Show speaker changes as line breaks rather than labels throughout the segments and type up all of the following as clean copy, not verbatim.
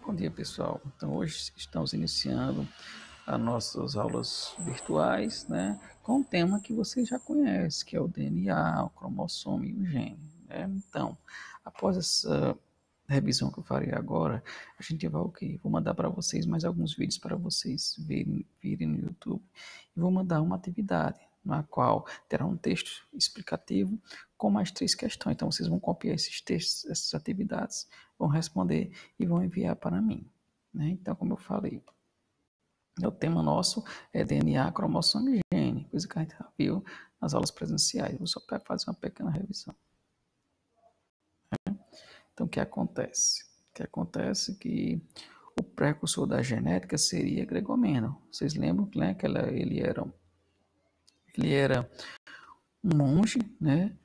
Bom dia, pessoal. Então, hoje estamos iniciando as nossas aulas virtuais, né, com um tema que vocês já conhecem, que é o DNA, o cromossomo e o gene, né? Então, após essa revisão que eu farei agora, a gente vai o quê? Vou mandar para vocês mais alguns vídeos para vocês virem no YouTube e vou mandar uma atividade na qual terá um texto explicativo com mais 3 questões. Então, vocês vão copiar esses textos, essas atividades, vão responder e vão enviar para mim, né? Então, como eu falei, o tema nosso é DNA, cromossomo e gene, coisa que a gente já viu nas aulas presenciais. Vou só fazer uma pequena revisão. Então, o que acontece? O que acontece é que o precursor da genética seria Gregor Mendel. Vocês lembram, né, que ele era um monge, né,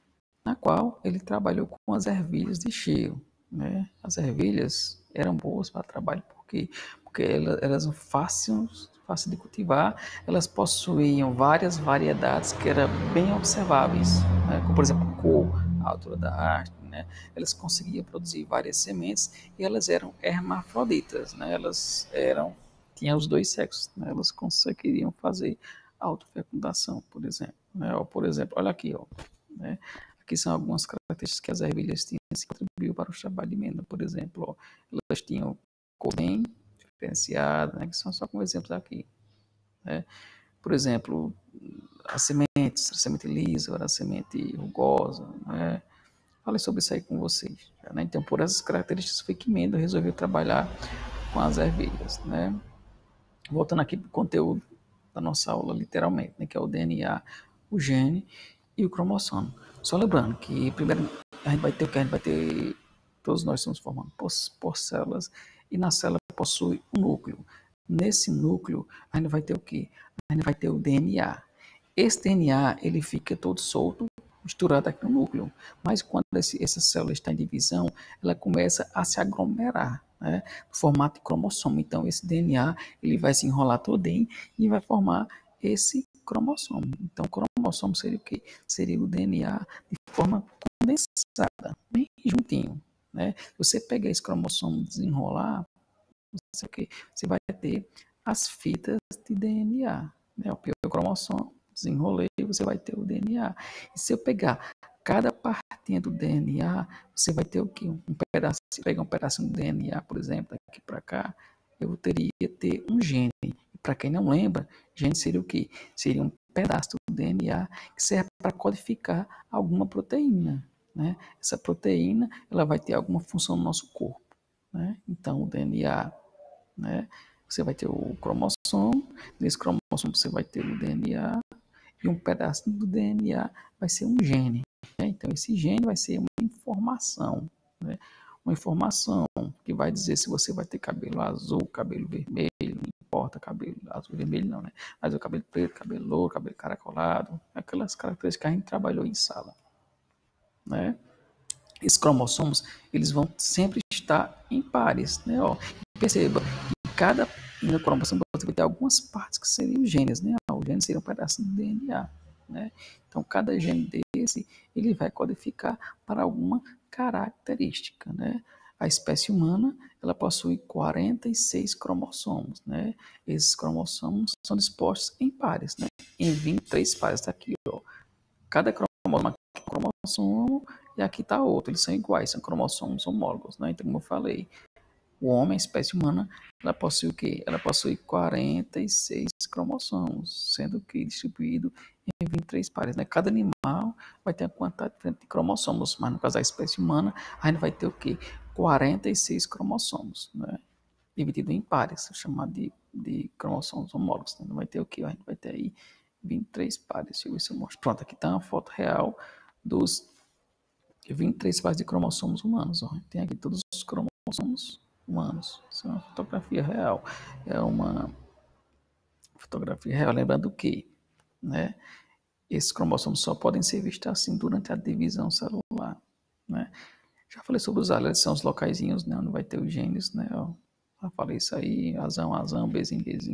na qual ele trabalhou com as ervilhas de cheiro, né? As ervilhas eram boas para trabalho porque elas eram fáceis de cultivar, elas possuíam várias variedades que eram bem observáveis, né? Como por exemplo cor, a altura da haste, né? Elas conseguiam produzir várias sementes e elas eram hermafroditas, né? Elas tinham os dois sexos, né? Elas conseguiriam fazer autofecundação, por exemplo, né? Ou, por exemplo, olha aqui, ó, né? Aqui são algumas características que as ervilhas tinham que contribuiu para o trabalho de Mendel, por exemplo, ó, elas tinham cor bem diferenciada, né? Que são só como exemplos aqui, né? Por exemplo, a semente lisa, a semente rugosa, né? Falei sobre isso aí com vocês, né? Então, por essas características foi que Mendel resolveu trabalhar com as ervilhas, né? Voltando aqui para o conteúdo da nossa aula, literalmente, né, que é o DNA, o gene e o cromossomo. Só lembrando que primeiro a gente vai ter o que? A gente vai ter, todos nós estamos formando por células, e na célula possui um núcleo. Nesse núcleo, a gente vai ter o que? A gente vai ter o DNA. Esse DNA, ele fica todo solto, misturado aqui no núcleo. Mas quando essa célula está em divisão, ela começa a se aglomerar, né, no formato de cromossomo. Então, esse DNA ele vai se enrolar todinho e vai formar esse cromossomo. Então, o cromossomo seria o quê? Seria o DNA de forma condensada, bem juntinho, né? Você pegar esse cromossomo e desenrolar, você, o quê? Você vai ter as fitas de DNA, né? O cromossomo, desenrolei, você vai ter o DNA. E se eu pegar cada partinha do DNA, você vai ter o quê? Um pedaço, se pegar um pedacinho do DNA, por exemplo, daqui para cá, eu teria ter um gene. Para quem não lembra, gene seria o quê? Seria um pedaço do DNA que serve para codificar alguma proteína, né? Essa proteína, ela vai ter alguma função no nosso corpo, né? Então, o DNA, né? Você vai ter o cromossomo, nesse cromossomo você vai ter o DNA, e um pedaço do DNA vai ser um gene, né? Então, esse gene vai ser uma informação, né? Uma informação que vai dizer se você vai ter cabelo azul, cabelo vermelho, não importa cabelo azul e vermelho não, né? Mas o cabelo preto, cabelo louro, cabelo caracolado, aquelas características que a gente trabalhou em sala, né? Esses cromossomos, eles vão sempre estar em pares, né? Ó, perceba que cada no cromossomo você vai ter algumas partes que seriam genes, né? O gene seria um pedaço do DNA, né? Então, cada gene desse, ele vai codificar para alguma característica, né? A espécie humana, ela possui 46 cromossomos, né? Esses cromossomos são dispostos em pares, né? Em 23 pares, tá aqui, ó. Cada cromossomo e aqui está outro, eles são iguais, são cromossomos homólogos, né? Então, como eu falei, o homem, a espécie humana, ela possui o quê? Ela possui 46 cromossomos, sendo que distribuído em 23 pares, né? Cada animal vai ter uma quantidade diferente de cromossomos, mas no caso da espécie humana, a gente vai ter o quê? 46 cromossomos, né? Dividido em pares, chamado de cromossomos homólogos, né? Vai ter o quê? A gente vai ter aí 23 pares, deixa eu ver se eu mostro. Pronto, aqui está uma foto real dos 23 pares de cromossomos humanos. Ó. Tem aqui todos os cromossomos humanos. Isso é uma fotografia real. É uma fotografia real. Lembrando que, né, esses cromossomos só podem ser vistos assim durante a divisão celular. Né? Já falei sobre os alélos, são os locaizinhos, né, onde vai ter os genes. Né, ó. Já falei isso aí, azão, bezinho, vocês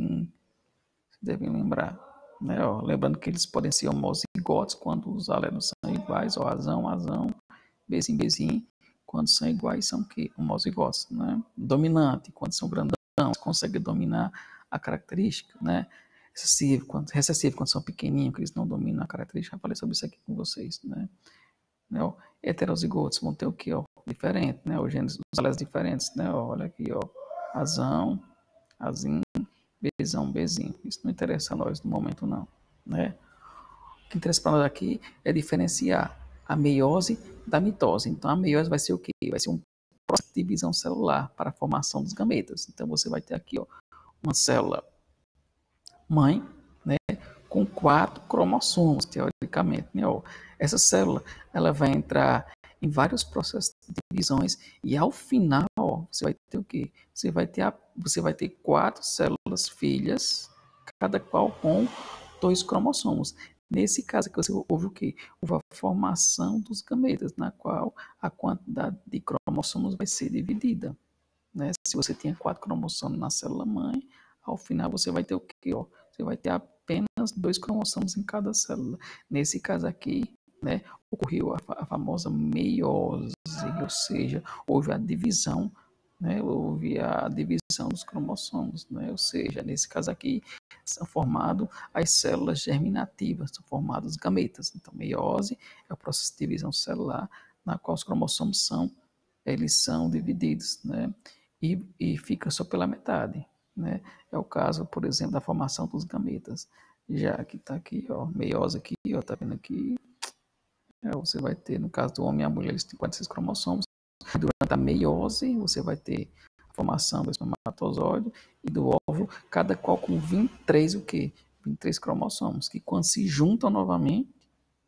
devem lembrar. Né, ó. Lembrando que eles podem ser homozigotos quando os alélos são iguais, ó, azão, bezinho, quando são iguais, são o quê? Homozigotos, né? Dominante, quando são grandão, consegue dominar a característica, né? Recessivo, quando são pequenininhos, que eles não dominam a característica. Já falei sobre isso aqui com vocês, né? Ó, heterozigotos vão ter o quê? Ó? Diferente, né? Os genes, os alelos diferentes, né? Ó, olha aqui, ó. Azão, Azinho, Bzão, Bzinho. Isso não interessa a nós no momento, não, né? O que interessa para nós aqui é diferenciar a meiose da mitose. Então, a meiose vai ser o quê? Vai ser um processo de divisão celular para a formação dos gametas. Então, você vai ter aqui, ó, uma célula mãe, né, com 4 cromossomos, teoricamente, né? Ó. Essa célula, ela vai entrar em vários processos de divisões e ao final, ó, você vai ter o quê? Você vai ter 4 células filhas, cada qual com 2 cromossomos. Nesse caso aqui, você houve o quê? Houve a formação dos gametas, na qual a quantidade de cromossomos vai ser dividida, né? Se você tinha 4 cromossomos na célula mãe, ao final você vai ter o quê? Ó? Você vai ter apenas 2 cromossomos em cada célula. Nesse caso aqui, né, ocorreu a famosa meiose, ou seja, houve a divisão, né, houve a divisão dos cromossomos, né, ou seja, nesse caso aqui são formadas as células germinativas, são formados os gametas. Então, meiose é o processo de divisão celular na qual os cromossomos eles são divididos, né, e fica só pela metade, né? É o caso, por exemplo, da formação dos gametas. Já que está aqui, ó, meiose aqui, ó, tá vendo aqui? Você vai ter, no caso do homem e a mulher, eles têm 46 cromossomos. Durante a meiose, você vai ter a formação do espermatozoide e do óvulo, cada qual com 23, o quê? 23 cromossomos, que quando se juntam novamente,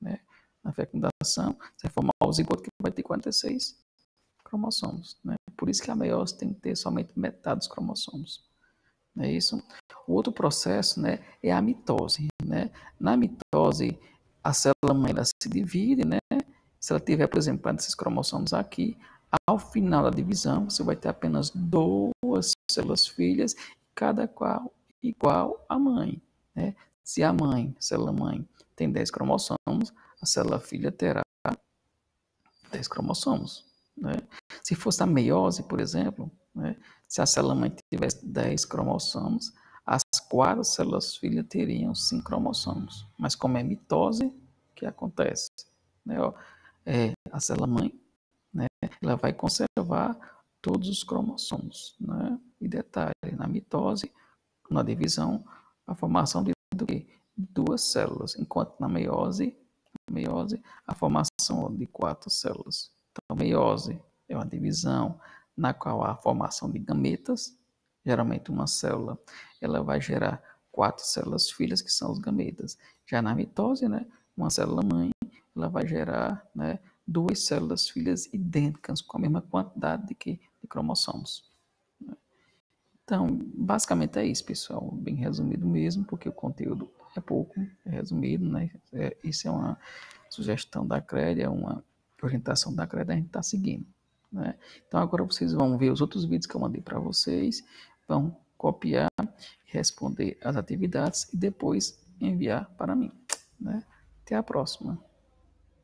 né, na fecundação, você vai formar o zigoto que vai ter 46 cromossomos, né? Por isso que a meiose tem que ter somente metade dos cromossomos. Não é isso? O outro processo, né, é a mitose, né? Na mitose, a célula mãe ela se divide, né? Se ela tiver, por exemplo, esses cromossomos aqui, ao final da divisão, você vai ter apenas 2 células filhas, cada qual igual à mãe, né? Se a mãe, célula mãe, tem 10 cromossomos, a célula filha terá 10 cromossomos, né? Se fosse a meiose, por exemplo, né, se a célula mãe tivesse 10 cromossomos, as 4 células filhas teriam 5 cromossomos. Mas como é mitose, o que acontece? Né, ó, a célula mãe, né, ela vai conservar todos os cromossomos. Né? E detalhe, na mitose, na divisão, a formação de 2 células, enquanto na meiose, a formação de 4 células. Então, meiose é uma divisão na qual há a formação de gametas, geralmente uma célula, ela vai gerar 4 células filhas, que são os gametas. Já na mitose, né, uma célula mãe, ela vai gerar, né, 2 células filhas idênticas, com a mesma quantidade de cromossomos. Então, basicamente é isso, pessoal. Bem resumido mesmo, porque o conteúdo é pouco, é resumido, né? Isso é uma sugestão da CRED, é uma orientação da CRED, a gente está seguindo, né? Então, agora vocês vão ver os outros vídeos que eu mandei para vocês, vão copiar, responder as atividades e depois enviar para mim, né? Até a próxima.